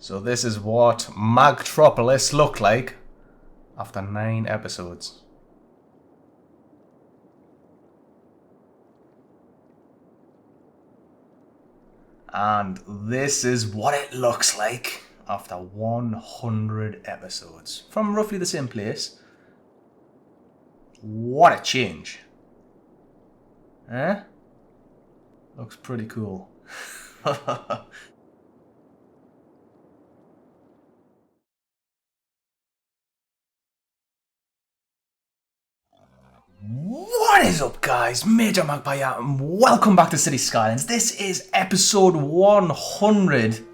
So this is what Magtropolis looked like after 9 episodes. And this is what it looks like after 100 episodes. From roughly the same place. What a change. Eh? Looks pretty cool. What is up, guys? Major Magpie here, and welcome back to Cities Skylines. This is episode 100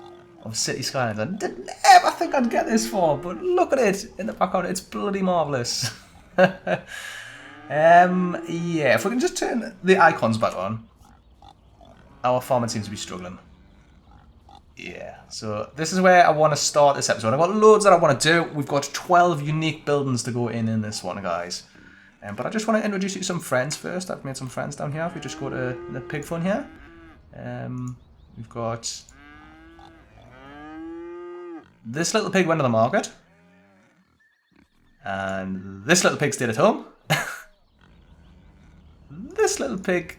of Cities Skylines. I didn't ever think I'd get this far, but look at it in the background. It's bloody marvellous. Yeah, if we can just turn the icons back on. Our farming seems to be struggling. Yeah, so this is where I want to start this episode. I've got loads that I want to do. We've got 12 unique buildings to go in this one, guys. But I just want to introduce you to some friends first. I've made some friends down here. If you just go to the pig fun here. We've got... This little pig went to the market. And this little pig stayed at home. This little pig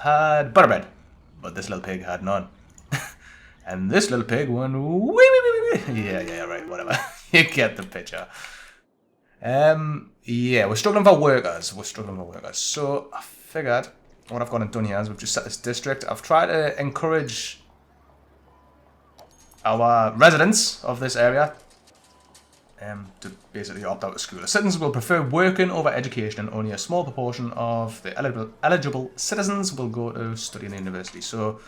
had butterbread. But this little pig had none. And this little pig went... Yeah, right, whatever. You get the picture. Yeah, we're struggling for workers. So I figured what I've gone and done here is we've just set this district. I've tried to encourage our residents of this area to basically opt out of school. The citizens will prefer working over education, and only a small proportion of the eligible citizens will go to study in the university. So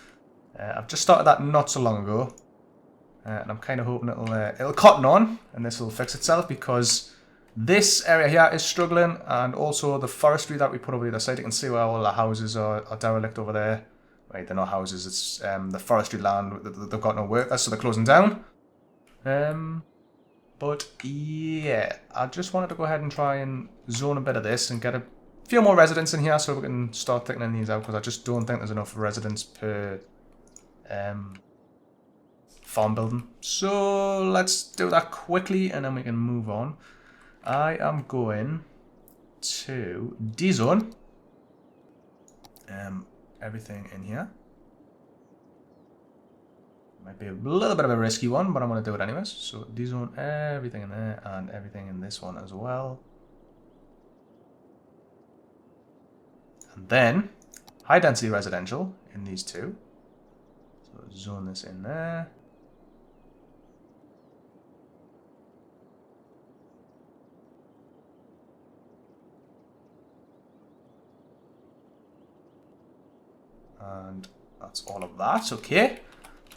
I've just started that not so long ago, and I'm kind of hoping it'll cotton on and this will fix itself, because this area here is struggling, and also the forestry that we put over the other side. You can see where all the houses are derelict over there. Right, they're not houses, it's the forestry land. They've got no workers, so they're closing down. But yeah, I just wanted to go ahead and try and zone a bit of this and get a few more residents in here so we can start thickening these out, because I just don't think there's enough residents per farm building. So let's do that quickly and then we can move on. I am going to dezone everything in here. Might be a little bit of a risky one, but I'm going to do it anyways. So dezone everything in there and everything in this one as well. And then high density residential in these two. So zone this in there. And that's all of that. Okay.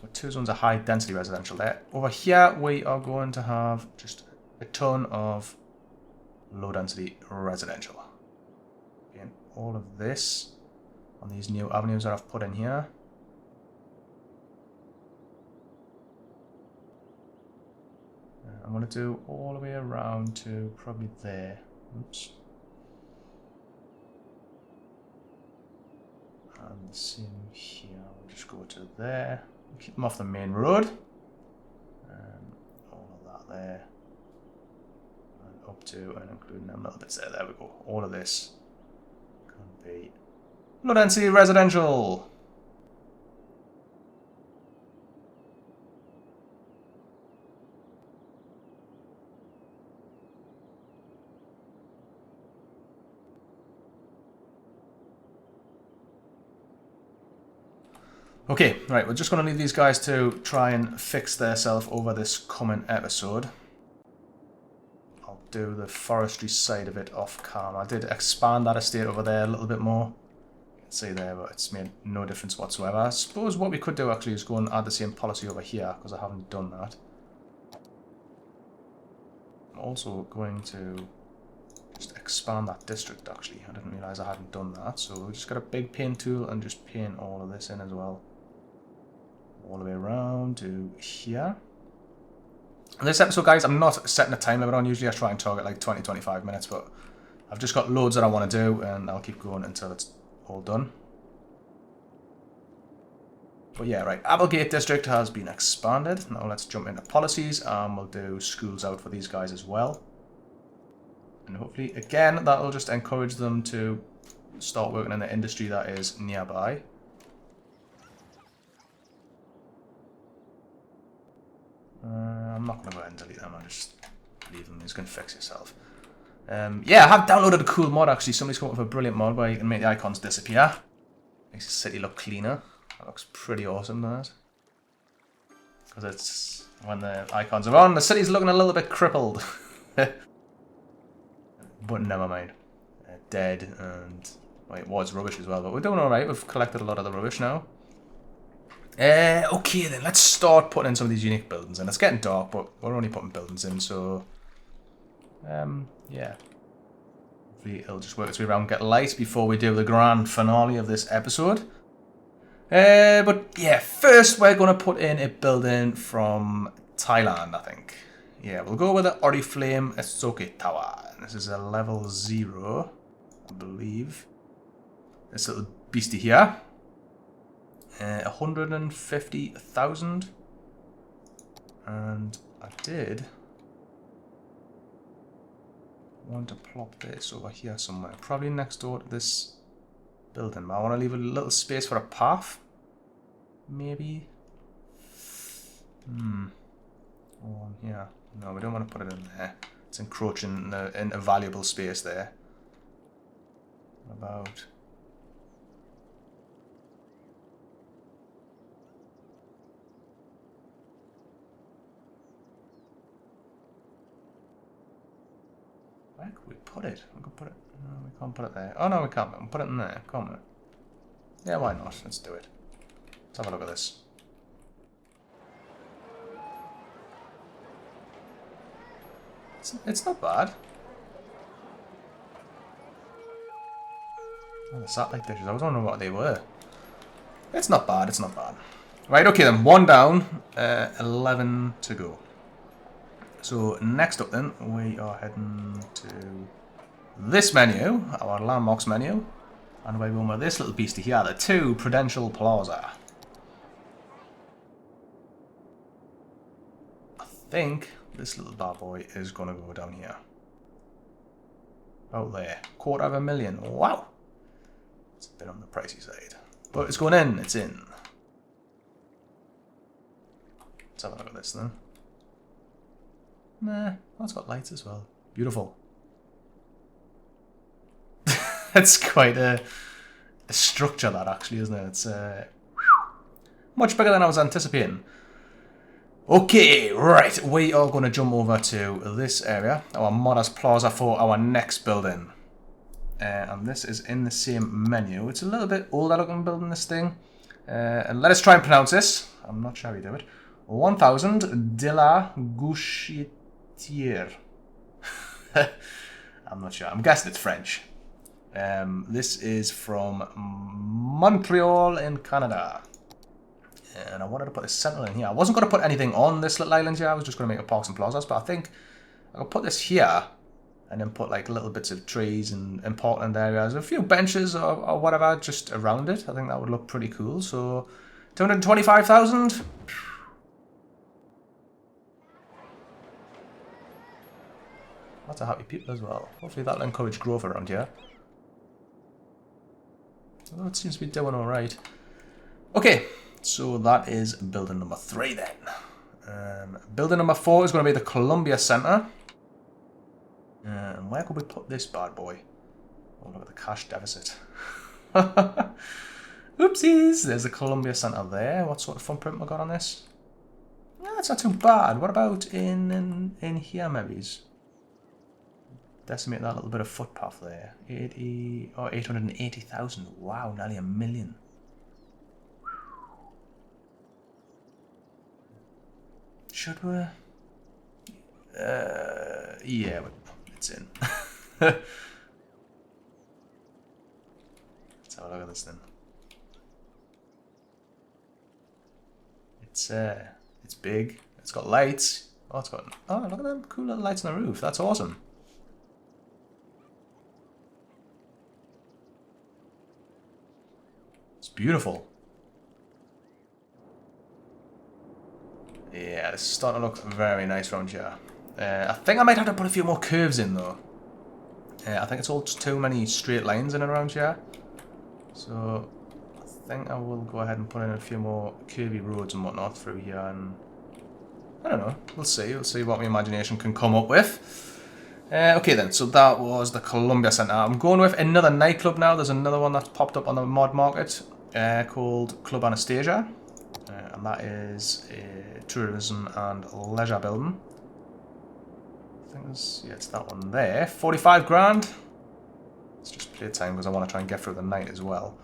Got 2 zones of high density residential there. Over here we are going to have just a ton of low density residential. Again, all of this on these new avenues that I've put in here. I'm going to do all the way around to probably there. Oops. And the same here, we'll just go to there, keep them off the main road, all of that there, and up to and including them little bits there. There we go. All of this can be low density residential. Okay, right, we're just going to leave these guys to try and fix themselves over this coming episode. I'll do the forestry side of it off cam. I did expand that estate over there a little bit more. You can see there, but it's made no difference whatsoever. I suppose what we could do actually is go and add the same policy over here, because I haven't done that. I'm also going to just expand that district actually. I didn't realise I hadn't done that, so we'll just got a big paint tool and just paint all of this in as well. All the way around to here. In this episode, guys, I'm not setting a time limit on. Usually I try and target like 20-25 minutes, but I've just got loads that I want to do, and I'll keep going until it's all done. But yeah, right. Applegate District has been expanded. Now let's jump into policies and we'll do schools out for these guys as well. And hopefully, again, that'll just encourage them to start working in the industry that is nearby. I'm not going to go ahead and delete them. I'll just leave them. He's going to fix yourself. Yeah, I have downloaded a cool mod, actually. Somebody's come up with a brilliant mod where you can make the icons disappear. Makes the city look cleaner. That looks pretty awesome, doesn't it? Because it's when the icons are on, the city's looking a little bit crippled. But never mind. Dead and... well, it was rubbish as well, but we're doing alright. We've collected a lot of the rubbish now. Okay then, let's start putting in some of these unique buildings. And it's getting dark, but we're only putting buildings in, so... yeah. Hopefully it'll just work its way around and get light before we do the grand finale of this episode. But yeah, first we're going to put in a building from Thailand, I think. Yeah, we'll go with the Oriflame Esoke Tower. This is a level 0, I believe. This little beastie here. 150,000. And I did want to plop this over here somewhere. Probably next door to this building. But I want to leave a little space for a path. Maybe. Oh, yeah. No, we don't want to put it in there. It's encroaching into valuable space there. What about... where could we put it? We could put it... no, we can't put it there. Oh, no, we can't. We can put it in there, can't we? Yeah, why not? Let's do it. Let's have a look at this. It's not bad. Oh, the satellite dishes. I was wondering what they were. It's not bad. It's not bad. Right, okay then. 1 down. 11 to go. So next up then, we are heading to this menu, our landmarks menu. And we're going with this little beastie here, the 2 Prudential Plaza. I think this little bad boy is going to go down here. Out there. 250,000. Wow. It's a bit on the pricey side. But it's going in. It's in. Let's have a look at this then. Nah. Oh, it's got lights as well. Beautiful. It's quite a structure, that actually, isn't it? It's much bigger than I was anticipating. Okay, right, we are going to jump over to this area, our Modders Plaza, for our next building. And this is in the same menu. It's a little bit older looking building, this thing. And let us try and pronounce this. I'm not sure how you do it. 1000 de la Gauchetière. I'm not sure. I'm guessing it's French. This is from Montreal in Canada. And I wanted to put this central in here. I wasn't going to put anything on this little island here. I was just going to make a parks and plazas. But I think I could put this here and then put like little bits of trees and parkland areas. A few benches or whatever just around it. I think that would look pretty cool. So 225,000. That's a happy people as well. Hopefully that'll encourage growth around here. Well, it seems to be doing alright. Okay. So that is building number 3 then. Building number 4 is going to be the Columbia Center. And where could we put this bad boy? Oh, look at the cash deficit. Oopsies! There's the Columbia Center there. What sort of footprint we got on this? Yeah, it's not too bad. What about in here, maybe? Decimate that little bit of footpath there. 880,000. Wow, nearly 1 million. Should we? Yeah, it's in. Let's have a look at this then. It's big. It's got lights. Oh, it's got. Oh, look at them cool little lights on the roof. That's awesome. It's beautiful. Yeah, this is starting to look very nice around here. I think I might have to put a few more curves in though. I think it's all just too many straight lines in and around here. So I think I will go ahead and put in a few more curvy roads and whatnot through here, and I don't know, we'll see what my imagination can come up with. Okay then, so that was the Columbia Centre. I'm going with another nightclub now. There's another one that's popped up on the mod market called Club Anastasia. And that is a tourism and leisure building. I think it's that one there. 45 grand. It's just playtime because I want to try and get through the night as well.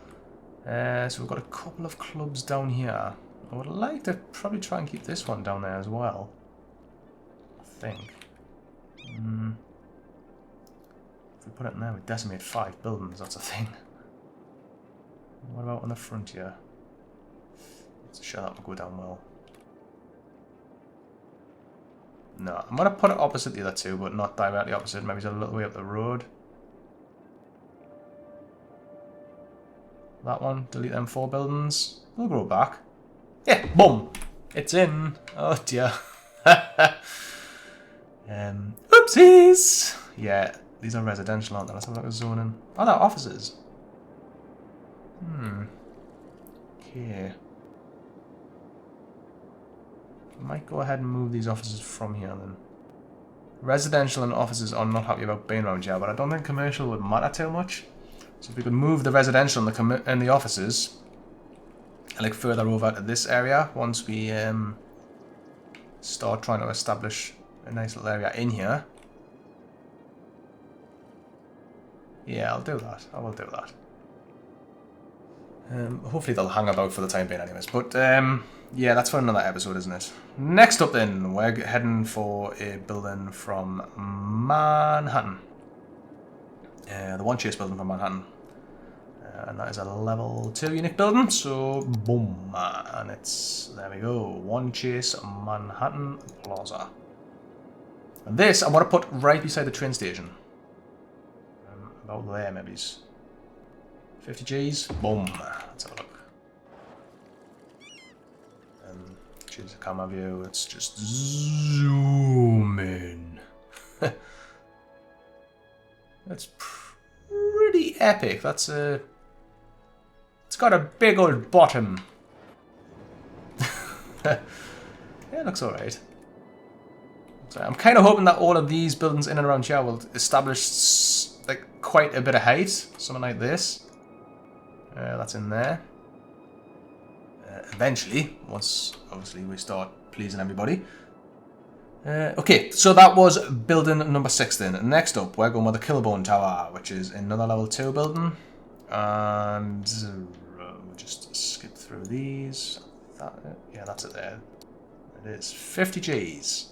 So we've got a couple of clubs down here. I would like to probably try and keep this one down there as well. I think. If we put it in there, we decimate 5 buildings, that's a thing. What about on the frontier? Let's sure that will go down well. No, I'm going to put it opposite the other two, but not directly opposite. Maybe it's a little way up the road. That one, delete them 4 buildings. We'll grow back. Yeah, boom! It's in. Oh dear. Oopsies! Yeah, these are residential, aren't they? Let's have a look at zoning. Oh, they're offices. Okay. Might go ahead and move these offices from here then. Residential and offices are not happy about being around here, but I don't think commercial would matter too much. So if we could move the residential and the offices, like further over to this area, once we start trying to establish a nice little area in here. Yeah, I'll do that. I will do that. Hopefully they'll hang about for the time being anyways. But yeah, that's for another episode, isn't it? Next up then, we're heading for a building from Manhattan. The One Chase building from Manhattan. And that is a level 2 unique building, so boom. And it's, there we go, One Chase Manhattan Plaza. And this I want to put right beside the train station. About there, maybe. 50 G's, boom. Let's have a look. Change the camera view, let's just zoom in. That's pretty epic. That's a... It's got a big old bottom. Yeah, it looks alright. I'm kind of hoping that all of these buildings in and around here will establish like quite a bit of height. Something like this. That's in there. Eventually, once obviously we start pleasing everybody. Okay, so that was building number 6 then. Next up, we're going with the Killbone Tower, which is another level 2 building. And we'll just skip through these. Yeah, that's it there. It is 50 G's.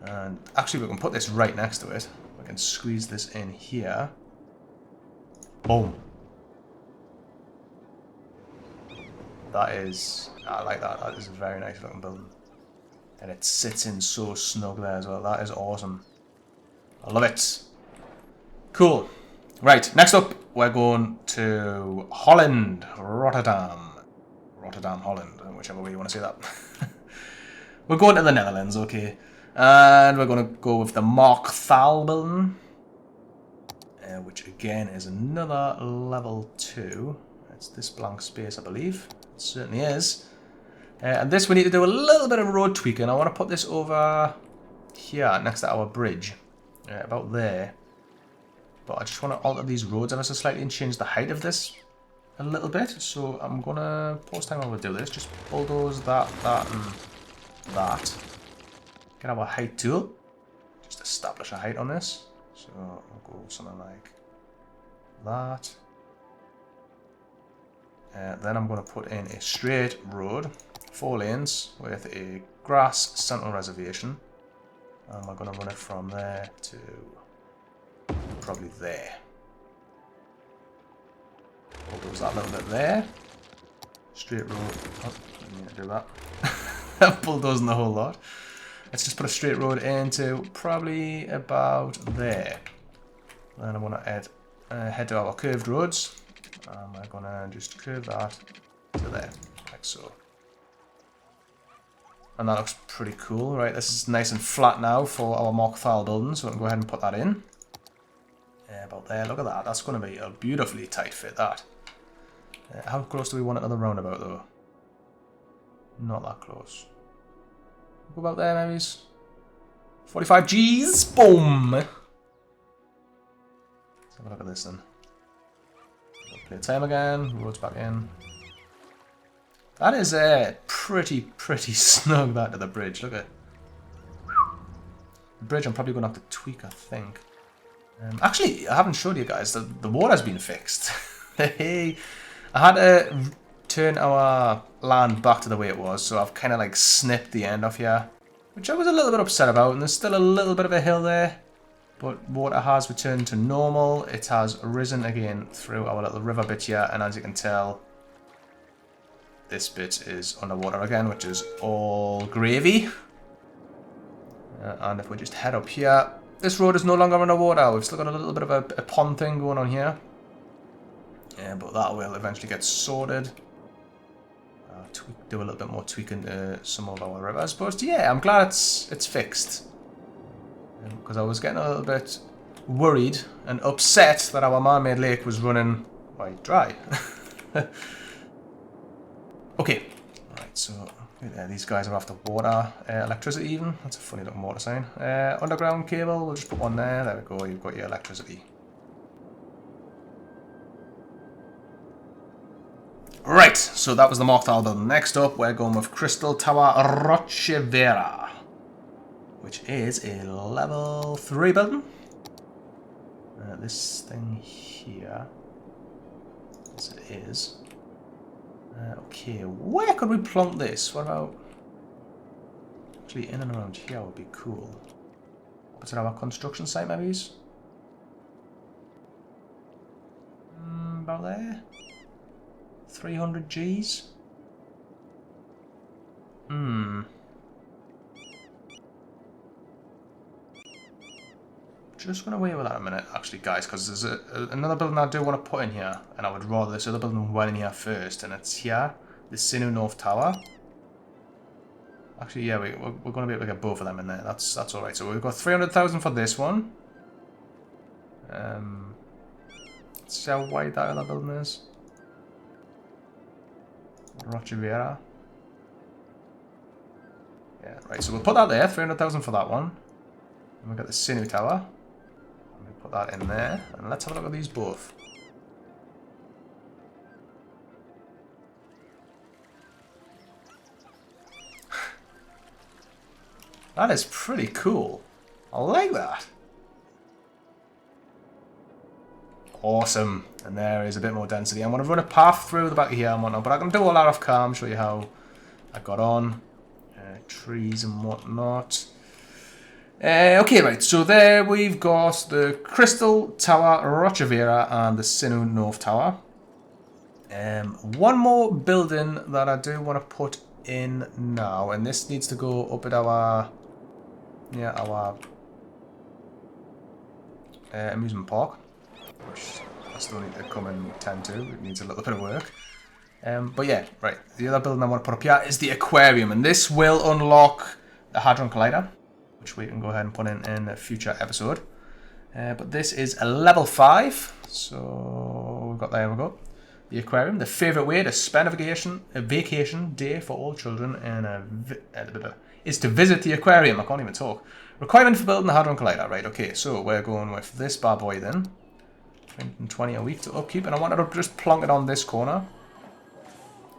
And actually, we can put this right next to it. We can squeeze this in here. Boom. That is, I like that. That is a very nice looking building. And it sits in so snug there as well. That is awesome. I love it. Cool. Right, next up, we're going to Holland, Rotterdam. Rotterdam, Holland, whichever way you want to say that. We're going to the Netherlands, okay. And we're going to go with the Mark Thal building. Which again is another level 2. It's this blank space, I believe. It certainly is. And this we need to do a little bit of road tweaking. I want to put this over here next to our bridge. About there. But I just want to alter these roads ever so slightly and change the height of this a little bit. So I'm going to pause time while we do this. Just bulldoze that, and that. Get our height tool. Just establish a height on this. So I'll go something like that. Then I'm going to put in a straight road, 4 lanes, with a grass central reservation. And we're going to run it from there to probably there. Bulldoze that little bit there. Straight road. Oh, didn't need to do that. Bulldozing the whole lot. Let's just put a straight road into probably about there. Then I want to head to our curved roads. And we're going to just curve that to there, like so. And that looks pretty cool, right? This is nice and flat now for our Magpie building, so we can go ahead and put that in. About there, look at that. That's going to be a beautifully tight fit, that. How close do we want it to the roundabout, though? Not that close. Go about there, maybe. 45 G's. Boom! Let's have a look at this, then. Play time again. Roads back in. That is pretty snug, that, to the bridge. Look at it. The bridge I'm probably going to have to tweak, I think. Actually, I haven't showed you guys that the water's been fixed. Hey, I had to turn our land back to the way it was, so I've kind of like snipped the end off here, which I was a little bit upset about, and there's still a little bit of a hill there, but water has returned to normal. It has risen again through our little river bit here, and as you can tell, this bit is underwater again, which is all gravy. And if we just head up here, this road is no longer underwater. We've still got a little bit of a pond thing going on here. Yeah, but that will eventually get sorted. Do a little bit more tweaking to some of our rivers. But yeah, I'm glad it's fixed. Because I was getting a little bit worried and upset that our man-made lake was running quite dry. Okay, right, so these guys are after water, electricity even. That's a funny looking water sign. Underground cable, we'll just put one there. There we go, you've got your electricity. Right, so that was the Magpie building. Next up, we're going with Crystal Tower Rejuvenation, which is a level 3 building. This thing here, yes it is. Okay, where could we plonk this? What about... Actually, in and around here would be cool. What's it, our construction site, maybe? About there? 300 G's? Just going to wait with that a minute, actually, guys, because there's another building I do want to put in here, and I would rather this other building went in here first, and it's here, the Sinu North Tower. Actually, yeah, we're going to be able to get both of them in there. That's all right. So we've got 300,000 for this one. Let's see how wide that other building is. Rochevera. Yeah, right. So we'll put that there. 300,000 for that one. And we've got the Sinu Tower. Put that in there, and let's have a look at these both. That is pretty cool. I like that. Awesome. And there is a bit more density. I'm going to run a path through the back of here and whatnot, but I can do all that off cam, show you how I got on. Trees and whatnot. Okay, right, so there we've got the Crystal Tower Rochevera and the Sinu North Tower. One more building that I do want to put in now, and this needs to go up at our amusement park, which I still need to come and tend to. It needs a little bit of work. But yeah, right, the other building I want to put up here is the aquarium, and this will unlock the Hadron Collider, which we can go ahead and put in a future episode. But this is a level 5, so we've got, there we go. The aquarium, the favourite way to spend a vacation day for all children is to visit the aquarium. I can't even talk. Requirement for building the Hadron Collider. Right, okay, so we're going with this bad boy then. 120 a week to upkeep, and I wanted to just plonk it on this corner.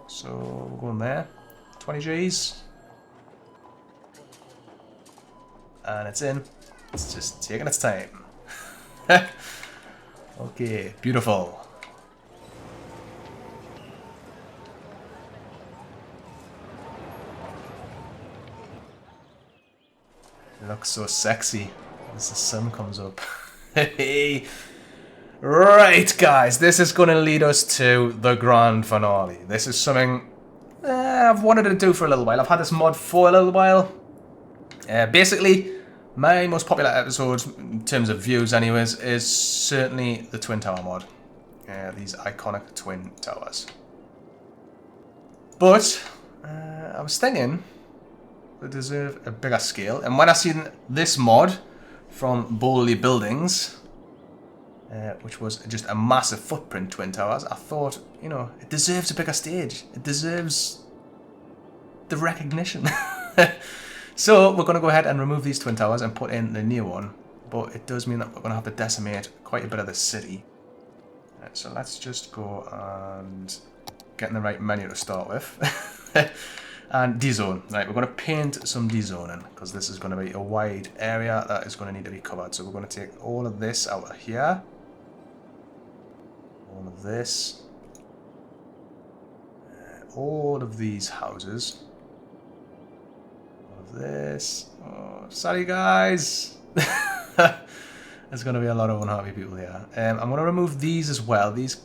So we're going there. 20 G's. And it's in. It's just taking its time. Okay, beautiful. It looks so sexy as the sun comes up. Hey. Right, guys, this is going to lead us to the grand finale. This is something I've wanted to do for a little while. I've had this mod for a little while. Basically, my most popular episode, in terms of views anyways, is certainly the Twin Tower mod. These iconic Twin Towers. But, I was thinking, They deserve a bigger scale. And when I seen this mod from Boldly Buildings, which was just a massive footprint Twin Towers, I thought, you know, it deserves a bigger stage. It deserves the recognition. So we're going to go ahead and remove these Twin Towers and put in the new one. But it does mean that we're going to have to decimate quite a bit of the city. So let's just go and get in the right menu to start with. And dezone. Right, we're going to paint some dezoning because this is going to be a wide area that is going to need to be covered. So we're going to take all of this out of here. All of this. All of these houses. All of this. Oh, sorry guys. There's going to be a lot of unhappy people here. I'm going to remove these as well. These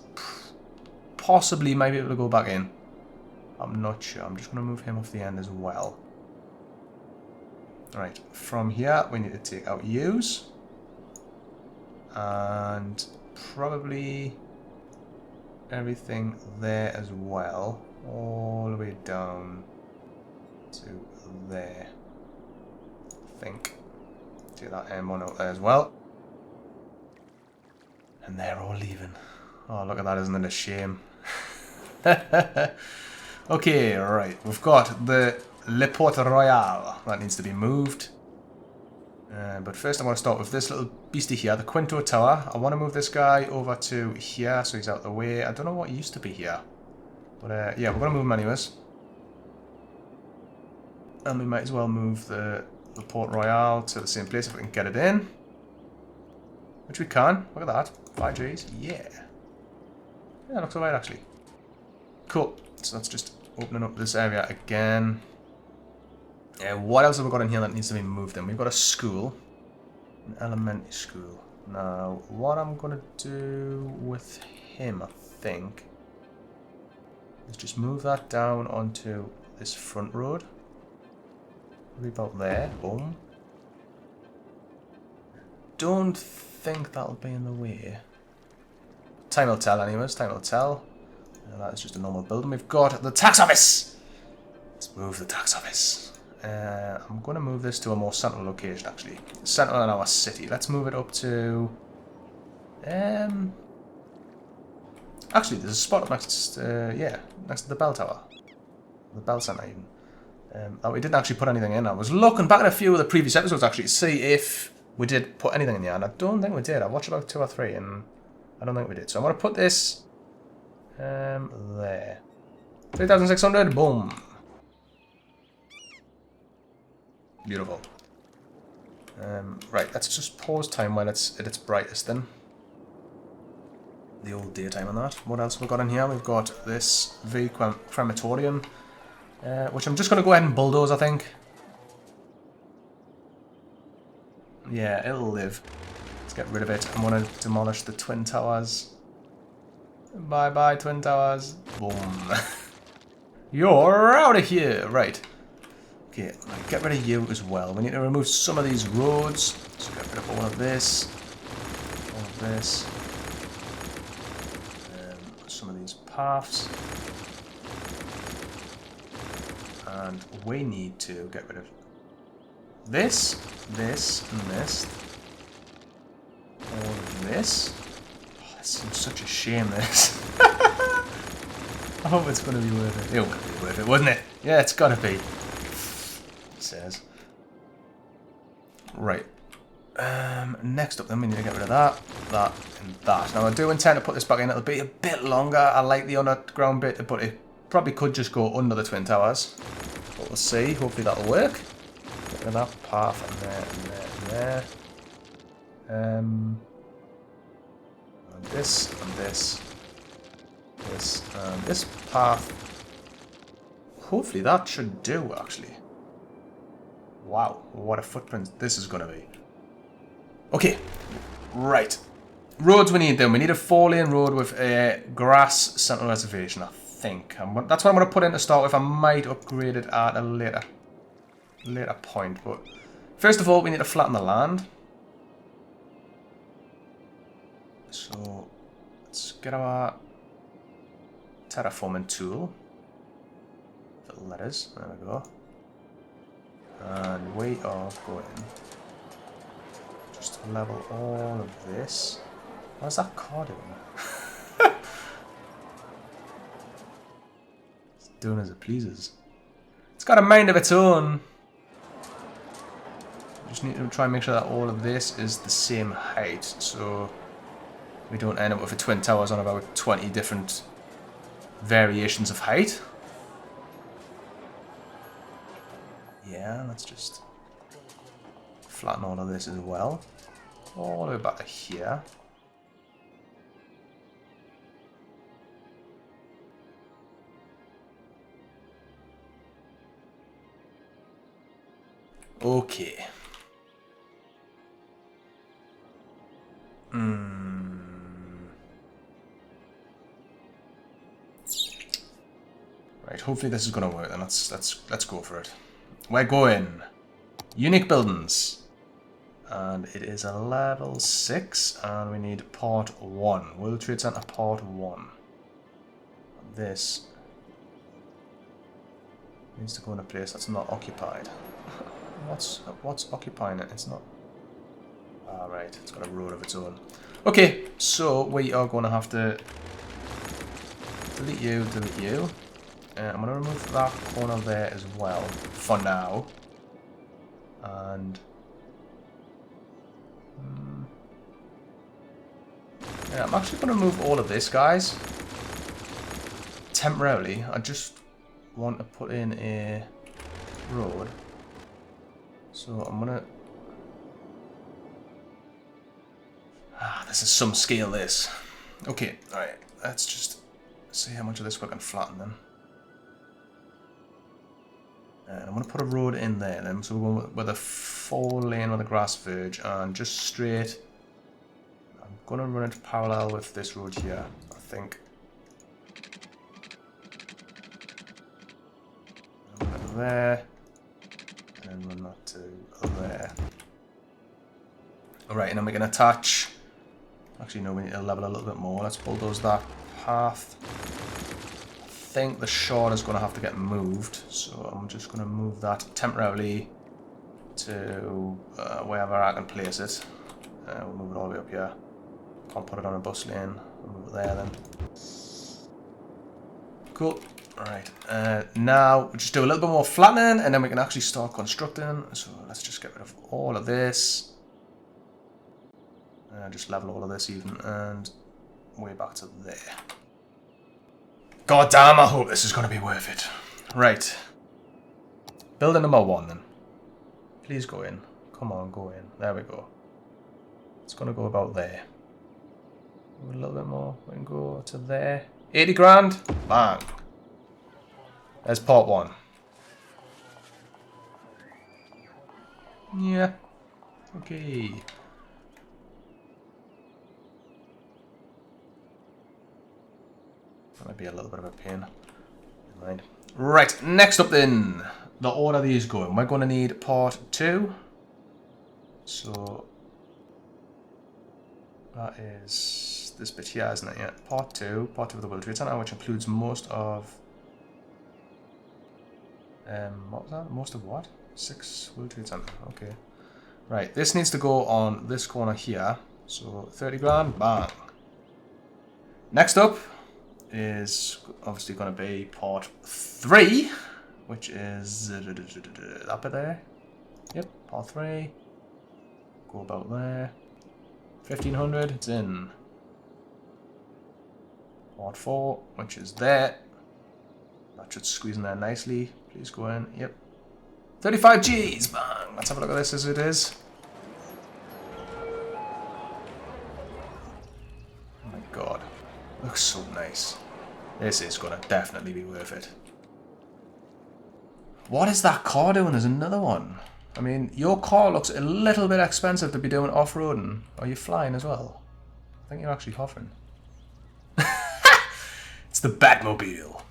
possibly might be able to go back in. I'm not sure. I'm just going to move him off the end as well. Right, from here we need to take out U's. And probably everything there as well. All the way down to there. I think. Take that M1 out there as well. And they're all leaving. Oh, look at that, isn't it a shame? Okay, right. We've got the Le Port Royal. That needs to be moved. But first I want to start with this little beastie here, the Quinto Tower. I want to move this guy over to here so he's out of the way. I don't know what used to be here. But yeah, we're going to move him anyways. And we might as well move the Port Royal to the same place if we can get it in. Which we can. Look at that. 5 Gs. Yeah. Yeah, looks alright actually. Cool. So that's just opening up this area again. What else have we got in here that needs to be moved in? We've got a school. An elementary school. Now, what I'm going to do with him, I think, is just move that down onto this front road. Maybe about there. Boom. Don't think that'll be in the way. Time will tell anyways. Time will tell. That is just a normal building. We've got the tax office! Let's move the tax office. I'm going to move this to a more central location, actually. Central in our city. Let's move it up to... Actually, there's a spot up next yeah, next to the bell tower. The bell centre, even. Oh, we didn't actually put anything in. I was looking back at a few of the previous episodes, actually, to see if we did put anything in there. And I don't think we did. I watched about 2 or 3, and I don't think we did. So I'm going to put this... there. 3,600, boom. Beautiful. Right, let's just pause time while it's at its brightest then. The old daytime on that. What else have we got in here? We've got this V crematorium, which I'm just going to go ahead and bulldoze, I think. Yeah, it'll live. Let's get rid of it. I'm going to demolish the Twin Towers. Bye bye, Twin Towers. Boom. You're out of here. Right. Okay, get rid of you as well. We need to remove some of these roads. So get rid of all of this. All of this. Some of these paths. And we need to get rid of this, this, and this. All of this. This seems such a shame, this. I hope it's going to be worth it. It will be worth it, wouldn't it? Yeah, it's got to be. It says. Right. Next up then, we need to get rid of that, that, and that. Now, I do intend to put this back in. It'll be a bit longer. I like the underground bit, but it probably could just go under the Twin Towers. But we'll see. Hopefully that'll work. Get rid of that path, and there, and there, and there. This and this, this and this path. Hopefully that should do, actually. Wow, what a footprint this is going to be. Okay, right. Roads we need then. We need a 4-lane road with a grass central reservation, I think. That's what I'm going to put in to start with. I might upgrade it at a later point, but first of all, we need to flatten the land. So let's get our terraforming tool. Little letters. There we go. And we are going just to level all of this. What is that car doing? It's doing as it pleases. It's got a mind of its own. Just need to try and make sure that all of this is the same height, so we don't end up with the twin towers on about 20 different variations of height. Yeah, let's just flatten all of this as well. All the way back to here. Okay. Right, hopefully this is gonna work then. Let's go for it. We're going unique buildings. And it is a level 6 and we need part 1. World Trade Center part 1. This needs to go in a place that's not occupied. What's occupying it? It's not. Ah, right. It's got a road of its own. Okay, so we are going to have to delete you, delete you. I'm going to remove that corner there as well for now. And yeah, I'm actually going to move all of this, guys. Temporarily, I just want to put in a road. So I'm gonna... this is some scale, this. Okay, alright, let's just see how much of this we can flatten then. And I'm gonna put a road in there then, so we're going with a 4-lane with a grass verge and just straight. I'm gonna run it parallel with this road here, I think. Run it there. And run that to there. Alright, and then we can attach. Actually, no, we need to level a little bit more. Let's bulldoze that path. I think the short is going to have to get moved, so I'm just going to move that temporarily to wherever I can place it. We'll move it all the way up here. Can't put it on a bus lane. We'll move it there then. Cool. Alright, now we'll just do a little bit more flattening and then we can actually start constructing. So let's just get rid of all of this. Just level all of this even and way back to there. God damn, I hope this is going to be worth it. Right. Building number 1 then. Please go in. Come on, go in. There we go. It's going to go about there. A little bit more. We can go to there. 80 grand. Bang. There's part 1. Yeah. Okay. That might be a little bit of a pain. Never mind. Right, next up then. The order these going. We're going to need part 2. So that is this bit here, isn't it? Yeah. Part 2 of the World Trade Center, which includes most of what was that? Most of what? 6 World Trade Center. Okay. Right, this needs to go on this corner here. So 30 grand, bang. Next up is obviously going to be part 3, which is that bit there. Yep, part 3. Go about there. 1500, it's in. Part 4, which is there. That should squeeze in there nicely. Please go in. Yep. 35 Gs, bang. Let's have a look at this as it is. Oh my god. Looks so nice. This is going to definitely be worth it. What is that car doing? There's another one. I mean, your car looks a little bit expensive to be doing off-roading. Are you flying as well? I think you're actually hovering. It's the Batmobile.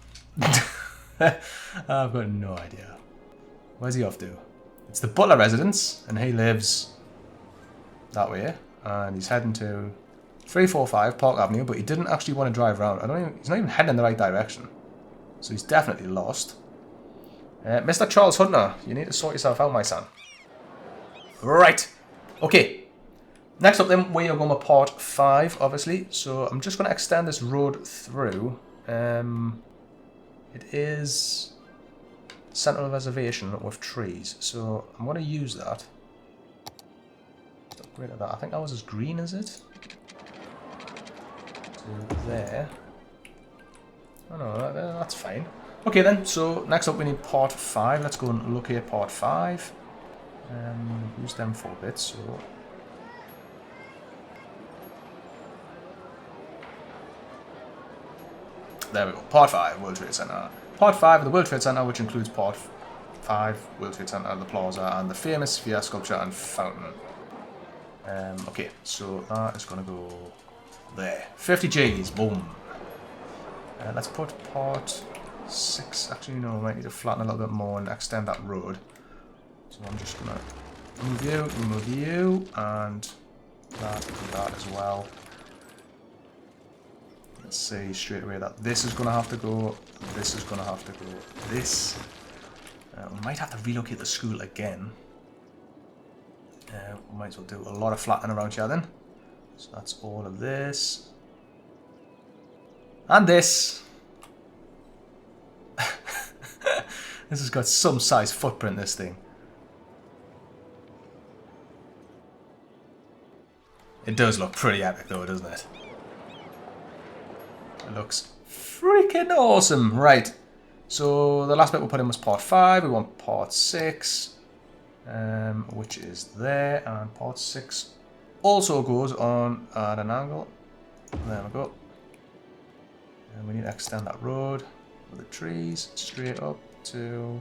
I've got no idea. Where's he off to? It's the Butler residence, and he lives that way. And he's heading to 345 Park Avenue, but he didn't actually want to drive around. He's not even heading in the right direction. So he's definitely lost. Mr. Charles Hunter, you need to sort yourself out, my son. Right. Okay. Next up then, we are going with part 5, obviously. So I'm just going to extend this road through. It is central reservation with trees. So I'm going to use that. Upgrade to that. I think that was as green as it. To there. Oh no, that's fine. Okay then, so next up we need part 5. Let's go and locate part 5. Use them 4 bits, so... There we go, part 5, World Trade Center. Part 5 of the World Trade Center, which includes part 5, World Trade Center, the plaza, and the famous sphere, sculpture, and fountain. Okay, so that is going to go there. 50 Gs, boom. Let's put part 6, actually no, we might need to flatten a little bit more and extend that road. So I'm just going to remove you, and that as well. Let's see straight away that this is going to have to go, this is going to have to go, this. We might have to relocate the school again. We might as well do a lot of flattening around here then. So that's all of this. And this. This has got some size footprint, this thing. It does look pretty epic though, doesn't it? It looks freaking awesome. Right. So the last bit we'll put in was part 5. We want part 6. Which is there. And part 6 also goes on at an angle. There we go. And we need to extend that road with the trees straight up to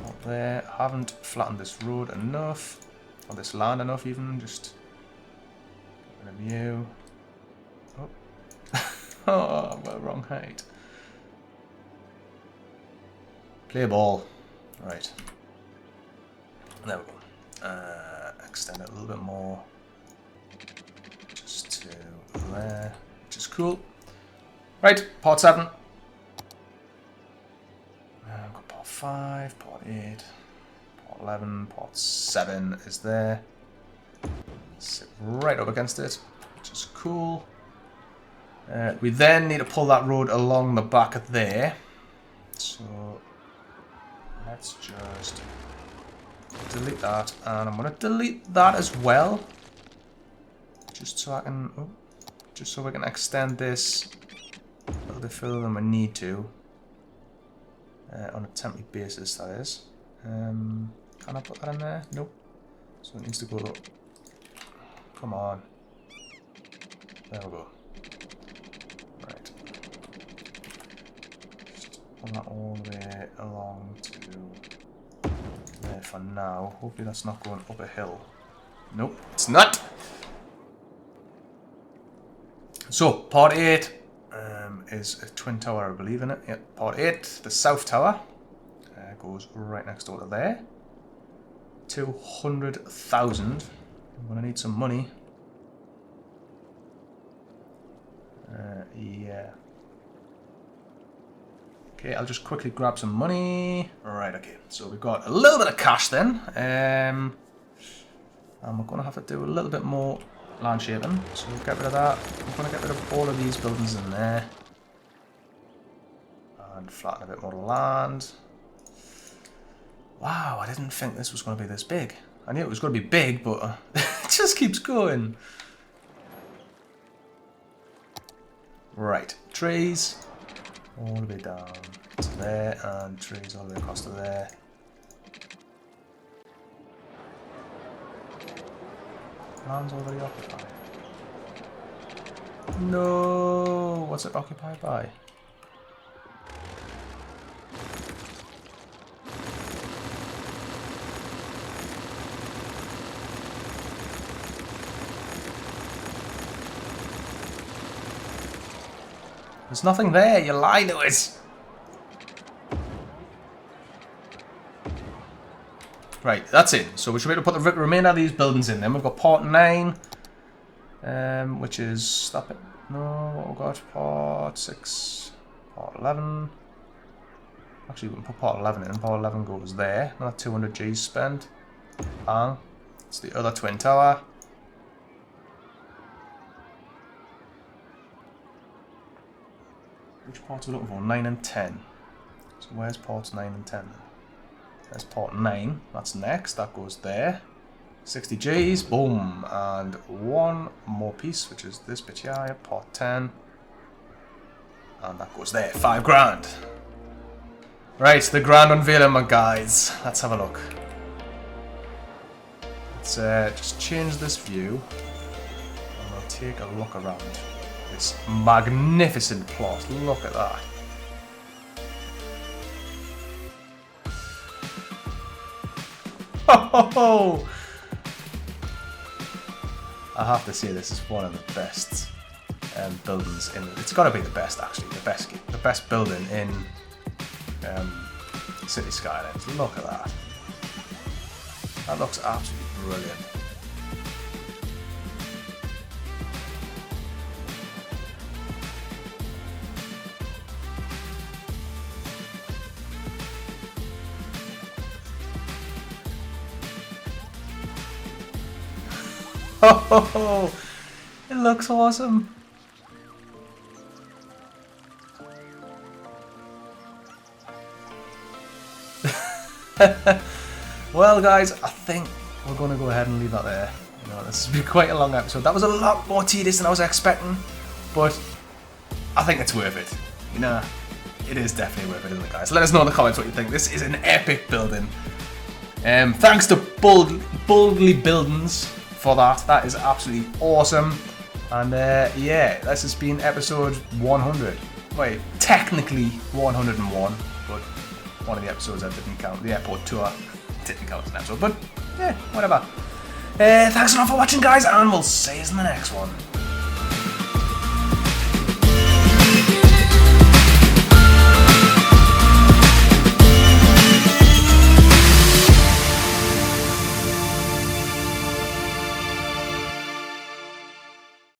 up there. Haven't flattened this road enough, or this land enough even. Just get rid of you. Oh, oh, well, wrong height. Play ball. Right. There we go. Extend it a little bit more. Just to there, which is cool. Right, part 7. We've got part 5, part 8, part 11, part 7 is there. Sit right up against it, which is cool. We then need to pull that road along the back there. So let's just delete that, and I'm going to delete that as well. Just so I can, just so we can extend this a little bit further than we need to. On a temporary basis, that is. Can I put that in there? Nope. So it needs to go up. Come on. There we go. Right. Just pull that all the way along to there for now. Hopefully that's not going up a hill. Nope, it's not! So, part 8 is a twin tower, I believe, in it. Yep, part 8, the south tower, goes right next door to there. 200,000. I'm going to need some money. Yeah. Okay, I'll just quickly grab some money. Right, okay. So we've got a little bit of cash then. And we're going to have to do a little bit more land shaping. So we'll get rid of that. I'm going to get rid of all of these buildings in there. And flatten a bit more land. Wow, I didn't think this was going to be this big. I knew it was going to be big, but it just keeps going. Right, trees all the way down to there, and trees all the way across to there. Land's already occupied. No, what's it occupied by? There's nothing there, you lie to us. Right, that's it. So we should be able to put the remainder of these buildings in. Then we've got part 9, which is that bit. No, what we've got? Part 6, part 11. Actually, we can put port 11 in. Port 11 goes there. Another 200 G's spent. Bang. It's the other twin tower. Which ports are we looking for? 9 and 10. So where's ports 9 and 10 then? There's port 9. That's next. That goes there. 60 G's. Boom. And one more piece, which is this bit here. Port 10. And that goes there. 5 grand. Right, the grand unveiling, my guys. Let's have a look. Let's just change this view. And we'll take a look around this magnificent plot. Look at that. Oh, I have to say this is one of the best buildings in. It's got to be the best, actually. The best building in Cities Skylines. Look at that. That looks absolutely brilliant. Oh, it looks awesome. Well, guys, I think we're going to go ahead and leave that there. You know, this has been quite a long episode. That was a lot more tedious than I was expecting, but I think it's worth it. You know, it is definitely worth it, isn't it, guys? Let us know in the comments what you think. This is an epic building. Thanks to Boldly Buildings for that. That is absolutely awesome. And yeah, this has been episode 100. Wait, technically 101, but one of the episodes I didn't count. The airport tour didn't count as an episode, but yeah, whatever. Thanks a lot for watching, guys, and we'll see you in the next one.